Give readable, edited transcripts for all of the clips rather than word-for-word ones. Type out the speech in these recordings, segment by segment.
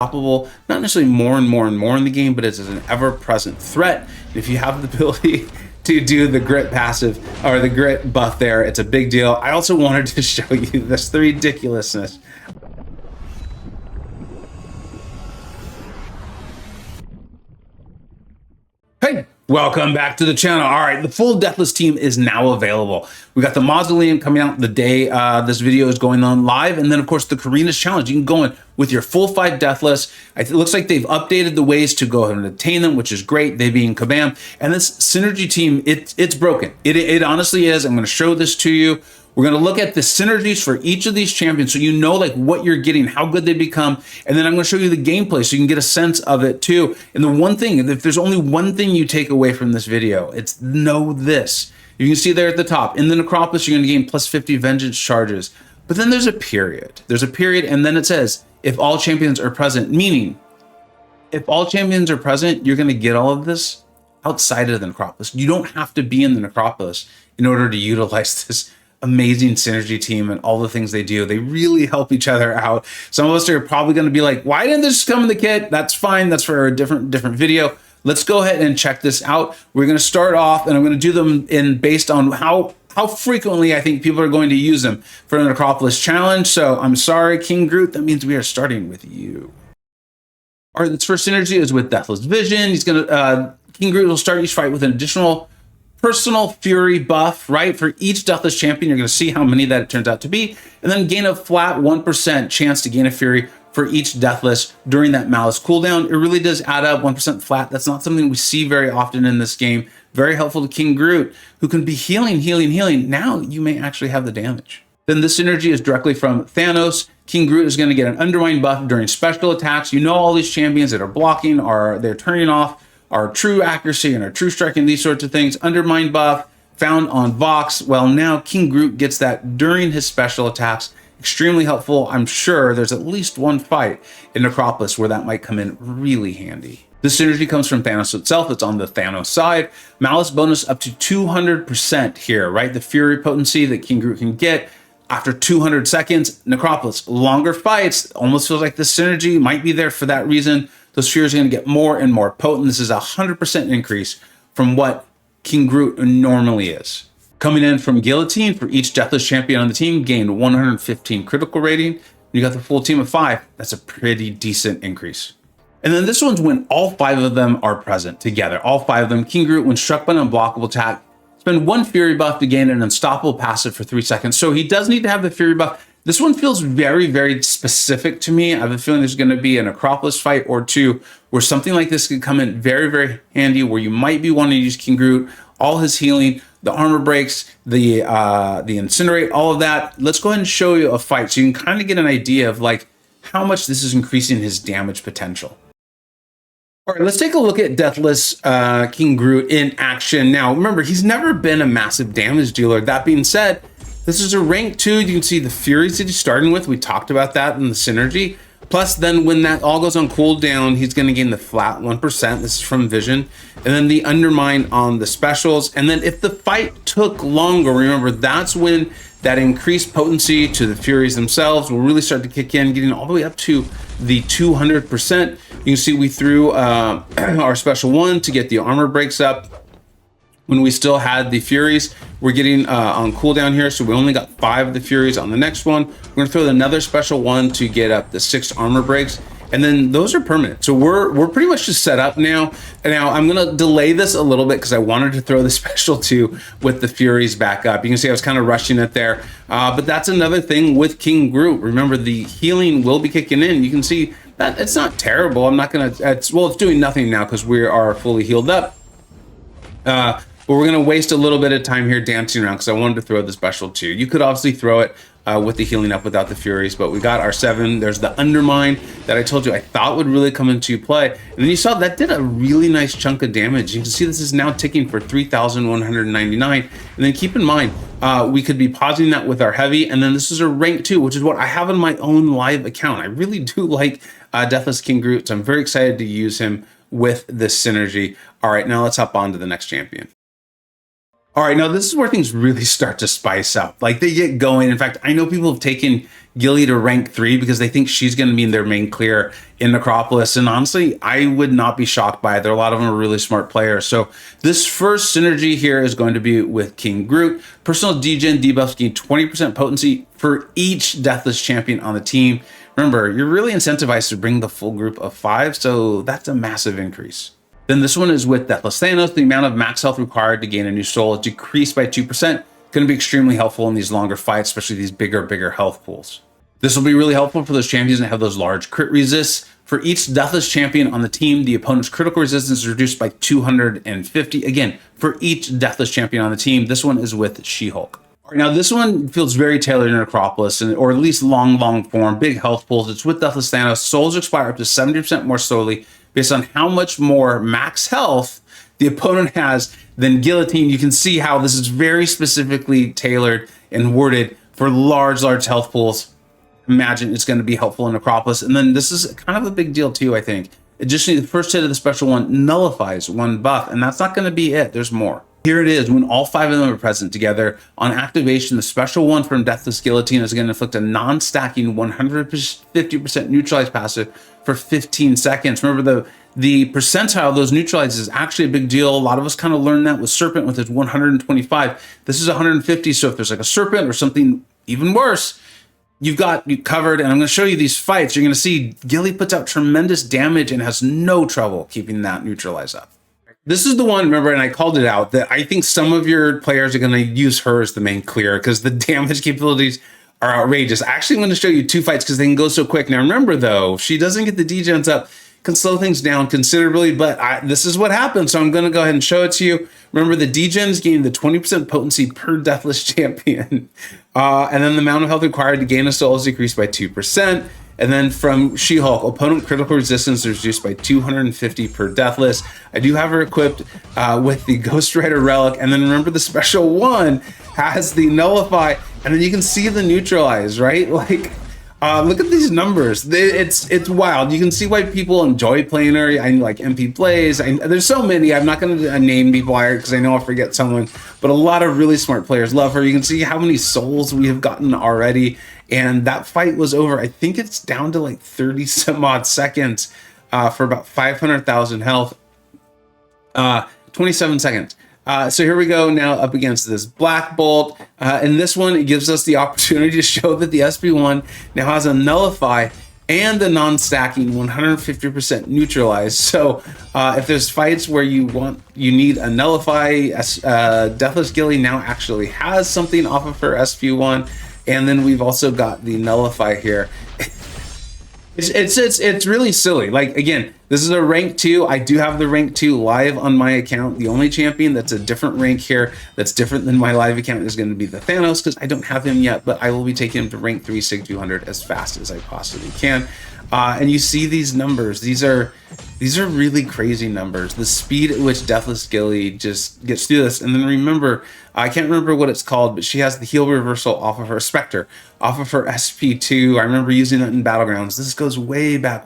unstoppable, not necessarily more and more and more in the game, but it's an ever-present threat. If you have the ability to do the grit passive or the grit buff there, it's a big deal. I also wanted to show you this, the ridiculousness. Hey, welcome back to the channel. All right, the full Deathless team is now available. We got the Mausoleum coming out the day this video is going on live, and then of course the Carina's challenge. You can go in with your full 5 Deathless. It looks like they've updated the ways to go ahead and obtain them, which is great. They being Kabam, and this Synergy team, it's broken. It honestly is. I'm going to show this to you. We're going to look at the synergies for each of these champions so you know like what you're getting, how good they become, and then I'm going to show you the gameplay so you can get a sense of it too. And the one thing, if there's only one thing you take away from this video, it's know this. You can see there at the top, in the Necropolis, you're going to gain plus 50 vengeance charges. But then there's a period. There's a period, and then it says, if all champions are present, meaning if all champions are present, you're going to get all of this outside of the Necropolis. You don't have to be in the Necropolis in order to utilize this amazing synergy team and all the things they do. They really help each other out. Some of us are probably going to be like, why didn't this come in the kit? That's fine. That's for a different video. Let's go ahead and check this out. We're going to start off, and I'm going to do them in based on how frequently I think people are going to use them for the Necropolis challenge. So I'm sorry, King Groot. That means we are starting with you. All right, this first synergy is with Deathless Vision. He's going to King Groot will start each fight with an additional personal fury buff, right? For each Deathless champion, you're going to see how many that it turns out to be, and then gain a flat 1% chance to gain a fury for each Deathless during that Malice cooldown. It really does add up, 1% flat. That's not something we see very often in this game. Very helpful to King Groot, who can be healing. Now you may actually have the damage. Then this synergy is directly from Thanos. King Groot is going to get an Undermine buff during special attacks. You know all these champions that are blocking, they're turning off our true accuracy and our true striking, these sorts of things. Undermine buff found on Vox. Well, now King Groot gets that during his special attacks. Extremely helpful. I'm sure there's at least one fight in Necropolis where that might come in really handy. This synergy comes from Thanos itself. It's on the Thanos side. Malice bonus up to 200% here, right? The fury potency that King Groot can get after 200 seconds. Necropolis, longer fights. Almost feels like the synergy might be there for that reason. Those furies are going to get more and more potent. This is a 100% increase from what King Groot normally is. Coming in from Guillotine, for each Deathless champion on the team, gained 115 critical rating. You got the full team of 5. That's a pretty decent increase. And then this one's when all 5 of them are present together. All 5 of them. King Groot, when struck by an unblockable attack, spend 1 fury buff to gain an unstoppable passive for 3 seconds. So he does need to have the fury buff. This one feels very, very specific to me. I have a feeling there's going to be an Necropolis fight or two where something like this could come in very, very handy, where you might be wanting to use King Groot, all his healing, the armor breaks, the incinerate, all of that. Let's go ahead and show you a fight so you can kind of get an idea of like how much this is increasing his damage potential. All right, let's take a look at Deathless King Groot in action. Now, remember, he's never been a massive damage dealer. That being said, this is a rank 2. You can see the furies that he's starting with. We talked about that in the synergy. Plus, then when that all goes on cooldown, he's going to gain the flat 1%. This is from Vision. And then the Undermine on the specials. And then if the fight took longer, remember, that's when that increased potency to the furies themselves will really start to kick in, getting all the way up to the 200%. You can see we threw our special 1 to get the armor breaks up. When we still had the furies, we're getting on cooldown here, so we only got 5 of the furies on the next one. We're gonna throw another special 1 to get up the 6 armor breaks, and then those are permanent. So we're pretty much just set up now. And now I'm gonna delay this a little bit because I wanted to throw the special 2 with the furies back up. You can see I was kind of rushing it there, but that's another thing with King Groot. Remember, the healing will be kicking in. You can see that it's not terrible. I'm not gonna, it's doing nothing now because we are fully healed up. But we're going to waste a little bit of time here dancing around because I wanted to throw the special 2. You could obviously throw it with the healing up without the furies, but we got our 7. There's the Undermine that I told you I thought would really come into play. And then you saw that did a really nice chunk of damage. You can see this is now ticking for 3,199. And then keep in mind, we could be pausing that with our heavy. And then this is a rank 2, which is what I have in my own live account. I really do like Deathless King Groot, so I'm very excited to use him with this synergy. All right, now let's hop on to the next champion. All right, now this is where things really start to spice up. Like they get going. In fact, I know people have taken Gilly to rank 3 because they think she's going to be in their main clear in Necropolis. And honestly, I would not be shocked by it. There are a lot of them are really smart players. So this first synergy here is going to be with King Groot. Personal degen debuffs gain 20% potency for each Deathless champion on the team. Remember, you're really incentivized to bring the full group of 5, so that's a massive increase. Then this one is with Deathless Thanos. The amount of max health required to gain a new soul is decreased by 2%. Going to be extremely helpful in these longer fights, especially these bigger health pools. This will be really helpful for those champions that have those large crit resists. For each Deathless champion on the team, the opponent's critical resistance is reduced by 250. Again, for each Deathless champion on the team, this one is with She-Hulk. Now, this one feels very tailored to Necropolis, or at least long form, big health pools. It's with Deathless Thanos. Souls expire up to 70% more slowly based on how much more max health the opponent has than Guillotine. You can see how this is very specifically tailored and worded for large health pools. Imagine it's going to be helpful in Necropolis. And then this is kind of a big deal too, I think. Additionally, the first hit of the special one nullifies one buff, and that's not going to be it. There's more. Here it is when all 5 of them are present together. On activation, the special one from Deathless Guillotine is going to inflict a non-stacking 150% neutralized passive for 15 seconds. Remember, the percentile of those neutralizes is actually a big deal. A lot of us kind of learned that with Serpent with its 125. This is 150, so if there's like a Serpent or something even worse, you've got you covered. And I'm going to show you these fights. You're going to see Gilly puts out tremendous damage and has no trouble keeping that neutralized up. This is the one, remember, and I called it out, that I think some of your players are going to use her as the main clear because the damage capabilities are outrageous. Actually, I'm going to show you 2 fights because they can go so quick. Now, remember, though, if she doesn't get the degens up, can slow things down considerably, but this is what happens, so I'm going to go ahead and show it to you. Remember, the degens gain the 20% potency per Deathless champion, and then the amount of health required to gain a soul is decreased by 2%. And then from She-Hulk, opponent critical resistance is reduced by 250 per Deathless. I do have her equipped with the Ghost Rider relic. And then remember, the special one has the nullify, and then you can see the neutralize, right? Like, look at these numbers. It's wild. You can see why people enjoy playing her. I like MP plays. There's so many. I'm not going to name people because I know I'll forget someone. But a lot of really smart players love her. You can see how many souls we have gotten already. And that fight was over. I think it's down to like 30 some odd seconds for about 500,000 health. 27 seconds. So here we go now up against this Black Bolt. And this one, it gives us the opportunity to show that the SP1 now has a nullify and the non-stacking 150% neutralized. So if there's fights where you need a nullify, Deathless Gilly now actually has something off of her SP1. And then we've also got the nullify here. It's really silly. Like, again, this is a rank 2. I do have the rank 2 live on my account. The only champion that's a different rank here that's different than my live account is going to be the Thanos, because I don't have him yet, but I will be taking him to rank 3 Sig 200 as fast as I possibly can. And you see these numbers. These are really crazy numbers. The speed at which Deathless Gilly just gets through this. And then remember, I can't remember what it's called, but she has the heal reversal off of her Spectre, off of her SP2. I remember using that in Battlegrounds. This goes way back.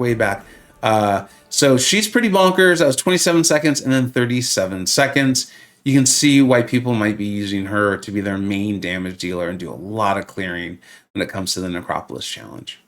So she's pretty bonkers. That was 27 seconds and then 37 seconds. You can see why people might be using her to be their main damage dealer and do a lot of clearing when it comes to the Necropolis challenge.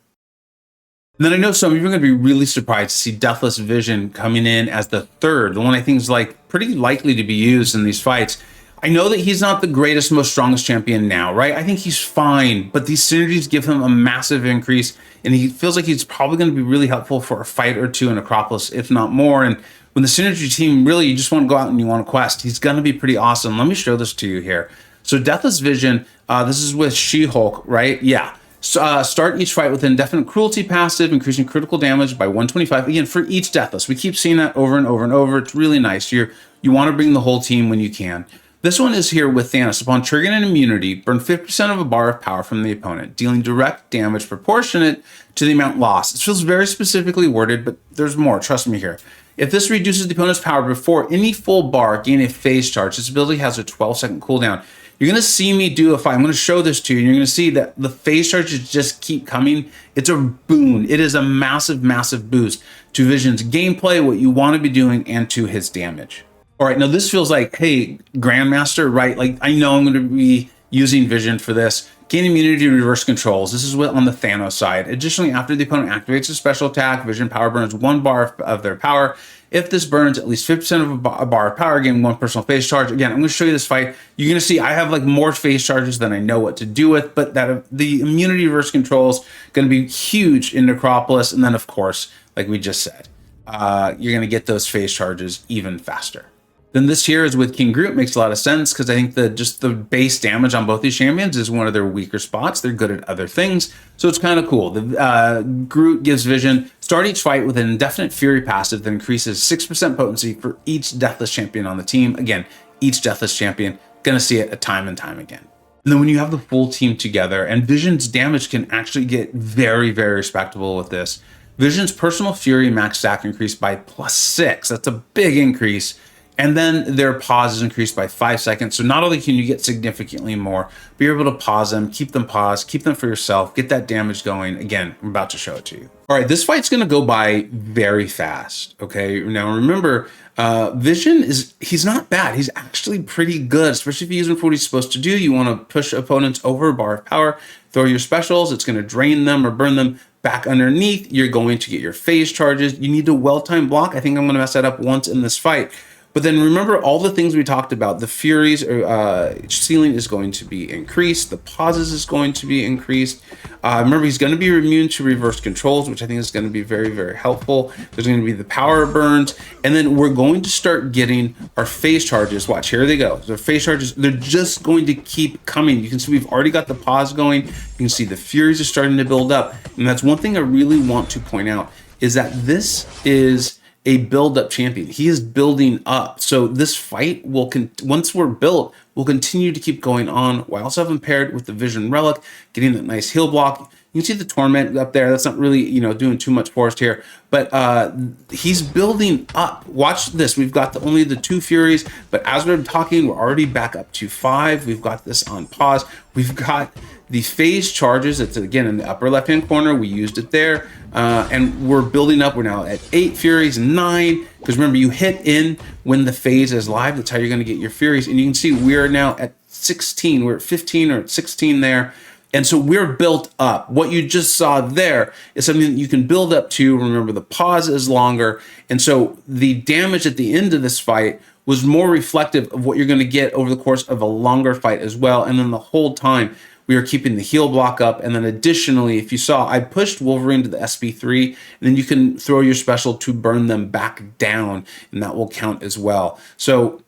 And then I know some of you are going to be really surprised to see Deathless Vision coming in as the third, the one I think is like pretty likely to be used in these fights. I know that he's not the greatest, most strongest champion now, right? I think he's fine, but these synergies give him a massive increase, and he feels like he's probably going to be really helpful for a fight or two in Necropolis, if not more. And when the synergy team, really, you just want to go out and you want to quest, he's going to be pretty awesome. Let me show this to you here. So Deathless Vision, this is with She-Hulk, right? Yeah. Start each fight with an indefinite cruelty passive, increasing critical damage by 125. Again, for each Deathless. We keep seeing that over and over and over. It's really nice. You want to bring the whole team when you can. This one is here with Thanos. Upon triggering an immunity, burn 50% of a bar of power from the opponent, dealing direct damage proportionate to the amount lost. It feels very specifically worded, but there's more. Trust me here. If this reduces the opponent's power before any full bar, gain a phase charge. This ability has a 12-second cooldown. You're going to see me do a fight. I'm going to show this to you. And you're going to see that the phase charges just keep coming. It's a boon. It is a massive, massive boost to Vision's gameplay, what you want to be doing, and to his damage. All right, now this feels like, hey, Grandmaster, right? Like, I know I'm going to be using Vision for this. Gain immunity to reverse controls. This is what on the Thanos side. Additionally, after the opponent activates a special attack, Vision power burns 1 bar of their power. If this burns at least 50% of a bar of power, gain 1 personal phase charge. Again, I'm going to show you this fight. You're going to see I have like more phase charges than I know what to do with, but that the immunity reverse controls going to be huge in Necropolis. And then, of course, like we just said, you're going to get those phase charges even faster. Then this here is with King Groot. Makes a lot of sense because I think just the base damage on both these champions is one of their weaker spots. They're good at other things, so it's kind of cool. The Groot gives Vision. Start each fight with an indefinite Fury passive that increases 6% potency for each Deathless champion on the team. Again, each Deathless champion, gonna see it time and time again. And then when you have the full team together, and Vision's damage can actually get very, very respectable with this. Vision's personal Fury max stack increased by +6. That's a big increase. And then their pause is increased by 5 seconds. So not only can you get significantly more, but you're able to pause them, keep them paused, keep them for yourself, get that damage going. Again, I'm about to show it to you. All right, this fight's gonna go by very fast, okay? Now remember, Vision he's not bad. He's actually pretty good, especially if you use him for what he's supposed to do. You wanna push opponents over a bar of power, throw your specials, it's gonna drain them or burn them back underneath. You're going to get your phase charges. You need a well-timed block. I think I'm gonna mess that up once in this fight. But then remember all the things we talked about. The Furies ceiling is going to be increased. The pauses is going to be increased. Remember, he's going to be immune to reverse controls, which I think is going to be very, very helpful. There's going to be the power burns. And then we're going to start getting our phase charges. Watch, here they go. The phase charges, they're just going to keep coming. You can see we've already got the pause going. You can see the Furies are starting to build up. And that's one thing I really want to point out is that this is a build-up champion. He is building up. So this fight will, once we're built, will continue to keep going on. We also have him paired with the Vision Relic, getting that nice heal block. You can see the Torment up there. That's not really, doing too much for us here, but he's building up. Watch this. We've got only the 2 Furies, but as we're talking, we're already back up to 5. We've got this on pause. We've got the phase charges. It's again in the upper left-hand corner. We used it there. And we're building up. We're now at 8 Furies, 9. Because remember, you hit in when the phase is live. That's how you're going to get your Furies. And you can see we are now at 16. We're at 15 or at 16 there. And so we're built up. What you just saw there is something that you can build up to. Remember, the pause is longer. And so the damage at the end of this fight was more reflective of what you're going to get over the course of a longer fight as well. And then the whole time, we are keeping the heal block up. And then additionally, if you saw, I pushed Wolverine to the SP3, and then you can throw your special to burn them back down, and that will count as well. So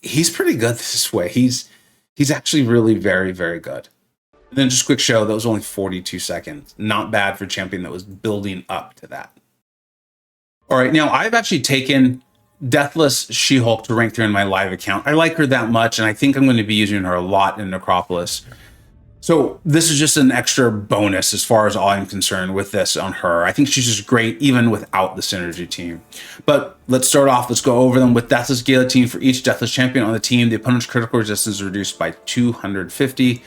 he's pretty good this way. He's actually really very, very good. And then just a quick show, that was only 42 seconds. Not bad for a champion that was building up to that. All right, now I've actually taken Deathless She-Hulk to rank 3 in my live account. I like her that much, and I think I'm going to be using her a lot in Necropolis. So this is just an extra bonus as far as all I'm concerned with this on her. I think she's just great even without the Synergy team. But let's start off. Let's go over them with Deathless Guillotine for each Deathless champion on the team. The opponent's critical resistance is reduced by 250.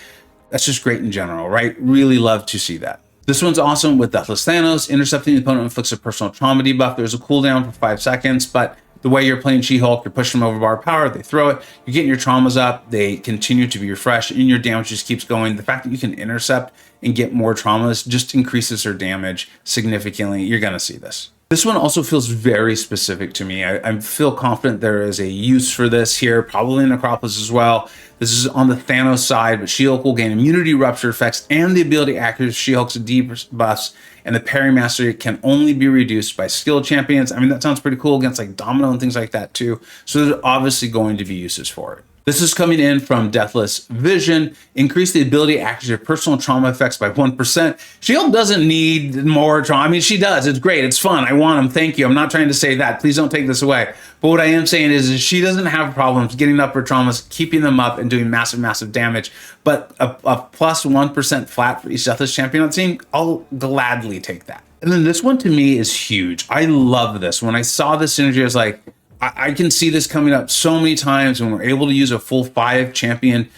That's just great in general, right? Really love to see that. This one's awesome with Deathless Thanos. Intercepting the opponent inflicts a personal trauma debuff. There's a cooldown for 5 seconds, but the way you're playing She-Hulk, you're pushing them over bar of power, they throw it, you're getting your traumas up, they continue to be refreshed, and your damage just keeps going. The fact that you can intercept and get more traumas just increases her damage significantly. You're gonna see this. This one also feels very specific to me. I feel confident there is a use for this here, probably in Necropolis as well. This is on the Thanos side, but She-Hulk will gain immunity rupture effects and the ability to activate She-Hulk's debuffs, and the parry mastery can only be reduced by skilled champions. I mean, that sounds pretty cool against like Domino and things like that too. So there's obviously going to be uses for it. This is coming in from Deathless Vision. Increase the ability to activate personal trauma effects by 1%. She-Hulk doesn't need more trauma. I mean, she does. It's great. It's fun. I want them. Thank you. I'm not trying to say that. Please don't take this away. But what I am saying is she doesn't have problems getting up her traumas, keeping them up, and doing massive, massive damage. But a plus 1% flat for each Deathless champion on the team, I'll gladly take that. And then this one to me is huge. I love this. When I saw this synergy, I was like, I can see this coming up so many times when we're able to use a full 5 champion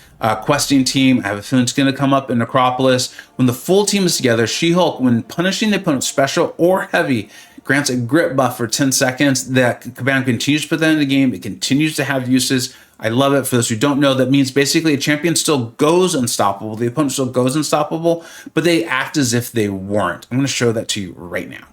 questing team. I have a feeling it's going to come up in Necropolis. When the full team is together, She-Hulk, when punishing the opponent's special or heavy, grants a grip buff for 10 seconds. That command continues to put that in the game. It continues to have uses. I love it. For those who don't know, that means basically a champion still goes unstoppable. The opponent still goes unstoppable, but they act as if they weren't. I'm going to show that to you right now.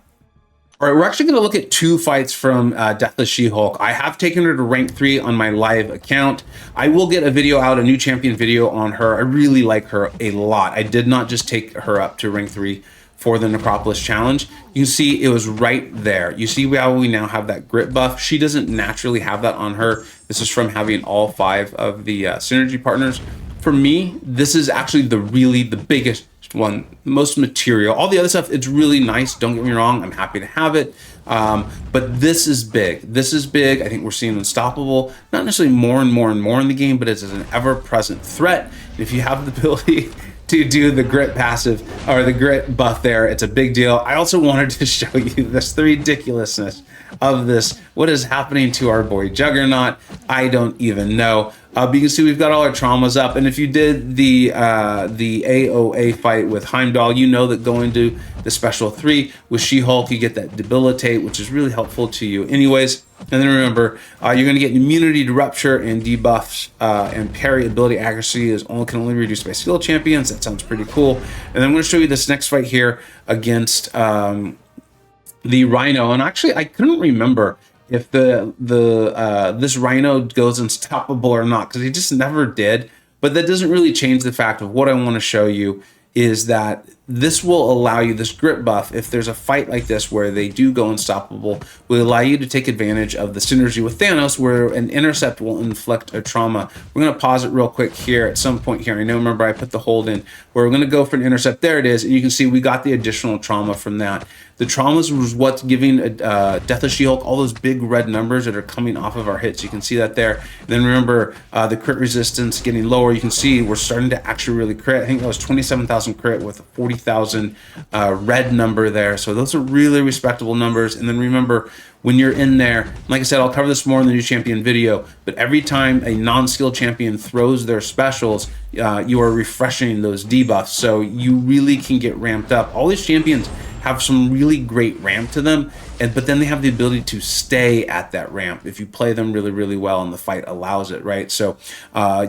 All right, we're actually going to look at 2 fights from Deathless She-Hulk. I have taken her to rank 3 on my live account. I will get a video out, a new champion video on her. I really like her a lot. I did not just take her up to rank 3 for the Necropolis challenge. You can see it was right there. You see how we now have that grip buff. She doesn't naturally have that on her. This is from having all 5 of the synergy partners. For me, this is actually the biggest one, most material. All the other stuff, it's really nice, don't get me wrong, I'm happy to have it, but this is big. This is big. I think we're seeing unstoppable, not necessarily more and more and more in the game, but it's an ever-present threat. If you have the ability to do the grit passive or the grit buff there, it's a big deal. I also wanted to show you this, the ridiculousness of this. What is happening to our boy Juggernaut? I don't even know. But you can see we've got all our traumas up, and if you did the AOA fight with Heimdall, you know that going to the special 3 with She-Hulk, you get that debilitate, which is really helpful to you anyways. And then remember, you're going to get immunity to rupture and debuffs, and parry ability accuracy can only be reduced by skill champions. That sounds pretty cool. And then I'm going to show you this next fight here against the Rhino, and actually I couldn't remember if this Rhino goes unstoppable or not, because he just never did. But that doesn't really change the fact of what I want to show you is that this will allow you, this grip buff, if there's a fight like this where they do go unstoppable, will allow you to take advantage of the synergy with Thanos, where an intercept will inflict a trauma. We're going to pause it real quick here at some point here. I know, remember, I put the hold in where we're going to go for an intercept. There it is. And you can see we got the additional trauma from that. The traumas was what's giving Deathless She-Hulk all those big red numbers that are coming off of our hits. You can see that there. And then remember, the crit resistance getting lower. You can see we're starting to actually really crit. I think that was 27,000 crit with a 40,000 red number there. So those are really respectable numbers. And then remember, when you're in there, like I said, I'll cover this more in the new champion video, but every time a non-skilled champion throws their specials, you are refreshing those debuffs. So you really can get ramped up. All these champions have some really great ramp to them, but then they have the ability to stay at that ramp if you play them really, really well and the fight allows it, right? So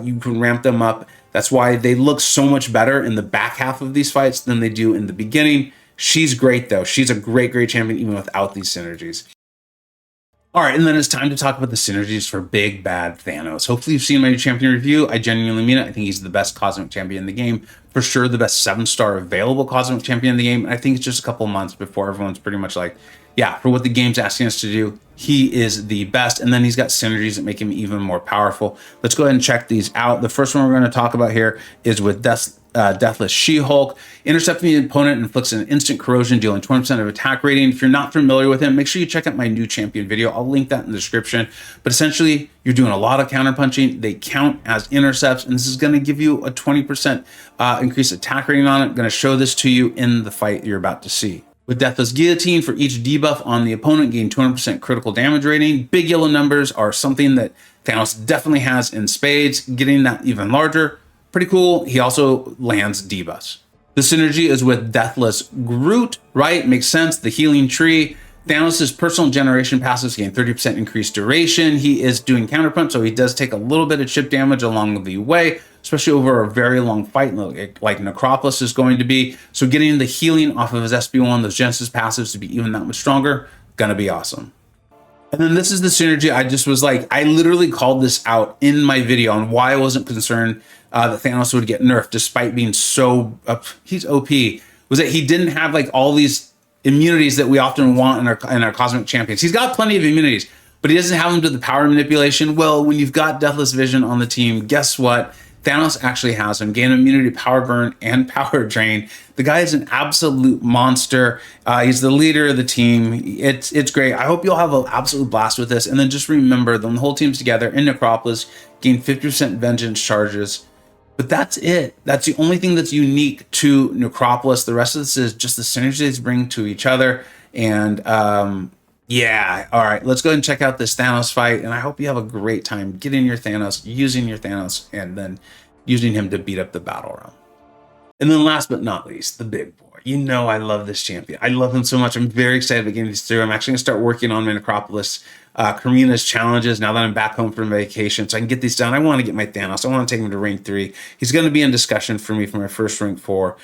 you can ramp them up. That's why they look so much better in the back half of these fights than they do in the beginning. She's great though. She's a great, great champion even without these synergies. All right, and then it's time to talk about the synergies for Big Bad Thanos. Hopefully you've seen my new champion review. I genuinely mean it. I think he's the best cosmic champion in the game. For sure, the best 7-star available cosmic champion in the game. And I think it's just a couple months before everyone's pretty much like, yeah, for what the game's asking us to do, he is the best. And then he's got synergies that make him even more powerful. Let's go ahead and check these out. The first one we're going to talk about here is with Deathless She-Hulk. Intercepting the opponent inflicts an instant corrosion, dealing 20% of attack rating. If you're not familiar with him, make sure you check out my new champion video. I'll link that in the description. But essentially, you're doing a lot of counterpunching. They count as intercepts, and this is going to give you a 20% increased attack rating on it. I'm going to show this to you in the fight you're about to see. With Deathless Guillotine, for each debuff on the opponent, gain 200% critical damage rating. Big yellow numbers are something that Thanos definitely has in spades. Getting that even larger, pretty cool. He also lands debuffs. The synergy is with Deathless Groot, right? Makes sense. The healing tree. Thanos' personal generation passives gain 30% increased duration. He is doing counterpunch, so he does take a little bit of chip damage along the way, especially over a very long fight like Necropolis is going to be. So getting the healing off of his SB1, those Genesis passives to be even that much stronger, gonna be awesome. And then this is the synergy. I just was like, I literally called this out in my video on why I wasn't concerned that Thanos would get nerfed despite being so, he's OP, was that he didn't have like all these immunities that we often want in our cosmic champions. He's got plenty of immunities, but he doesn't have them to the power manipulation. Well, when you've got Deathless Vision on the team, guess what? Thanos actually has him. Gain immunity, power burn, and power drain. The guy is an absolute monster. He's the leader of the team. It's great. I hope you'll have an absolute blast with this. And then just remember, the whole team's together in Necropolis, gain 50% vengeance charges. But that's it. That's the only thing that's unique to Necropolis. The rest of this is just the synergies they bring to each other. And yeah, all right, let's go ahead and check out this Thanos fight. And I hope you have a great time getting your Thanos, using your Thanos, and then using him to beat up the battle realm. And then last but not least, the big boy. You know I love this champion. I love him so much. I'm very excited about getting these through. I'm actually going to start working on my Necropolis, Carina's challenges now that I'm back home from vacation, so I can get these done. I want to get my Thanos. I want to take him to rank 3. He's going to be in discussion for me for my first rank 4.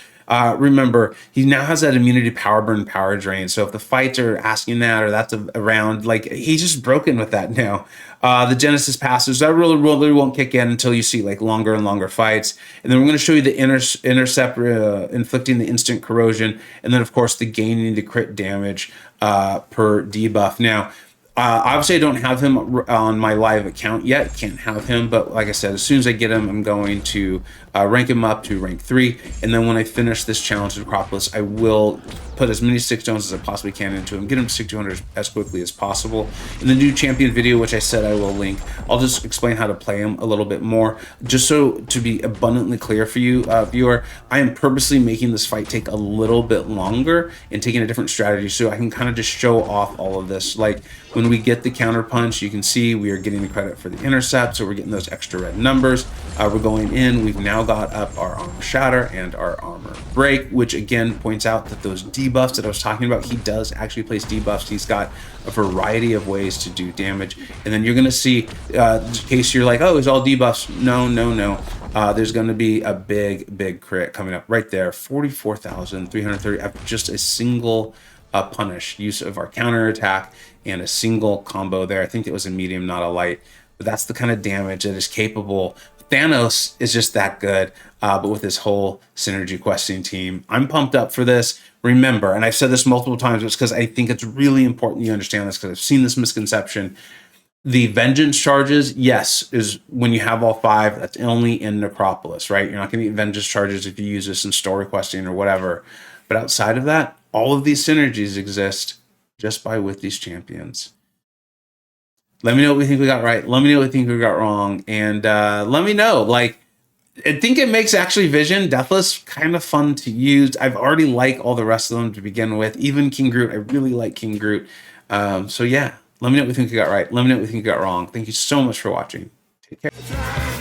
Remember, he now has that immunity, power burn, power drain. So if the fights are asking that or that's around, like, he's just broken with that now. The Genesis passes, that really won't kick in until you see like longer and longer fights. And then we're going to show you the intercept, inflicting the instant corrosion, and then of course the gaining the crit damage per debuff. Now, obviously I don't have him on my live account yet, can't have him, but like I said, as soon as I get him, I'm going to rank him up to rank 3, and then when I finish this challenge in Necropolis, I will put as many stick stones as I possibly can into him, get him to 6,200 as quickly as possible. In the new champion video, which I said I will link, I'll just explain how to play him a little bit more, just so to be abundantly clear for you, viewer. I am purposely making this fight take a little bit longer and taking a different strategy so I can kind of just show off all of this. Like when we get the counter punch, you can see we are getting the credit for the intercept, so we're getting those extra red numbers. We're going in, we've now got up our armor shatter and our armor break, which again points out that those debuffs that I was talking about, he does actually place debuffs. He's got a variety of ways to do damage. And then you're going to see, in case you're like, oh, it's all debuffs. No. There's going to be a big crit coming up right there. 44,330 after just a single punish, use of our counter attack, and a single combo there. I think it was a medium, not a light. But that's the kind of damage that is capable. Thanos is just that good, but with this whole synergy questing team, I'm pumped up for this. Remember, and I've said this multiple times, it's because I think it's really important you understand this, because I've seen this misconception. The vengeance charges, yes, is when you have all 5. That's only in Necropolis, right? You're not going to get vengeance charges if you use this in story questing or whatever. But outside of that, all of these synergies exist just with these champions. Let me know what we think we got right. Let me know what we think we got wrong. And let me know. Like, I think it makes actually Vision, Deathless, kind of fun to use. I've already liked all the rest of them to begin with. Even King Groot. I really like King Groot. So yeah, let me know what we think we got right. Let me know what we think we got wrong. Thank you so much for watching. Take care.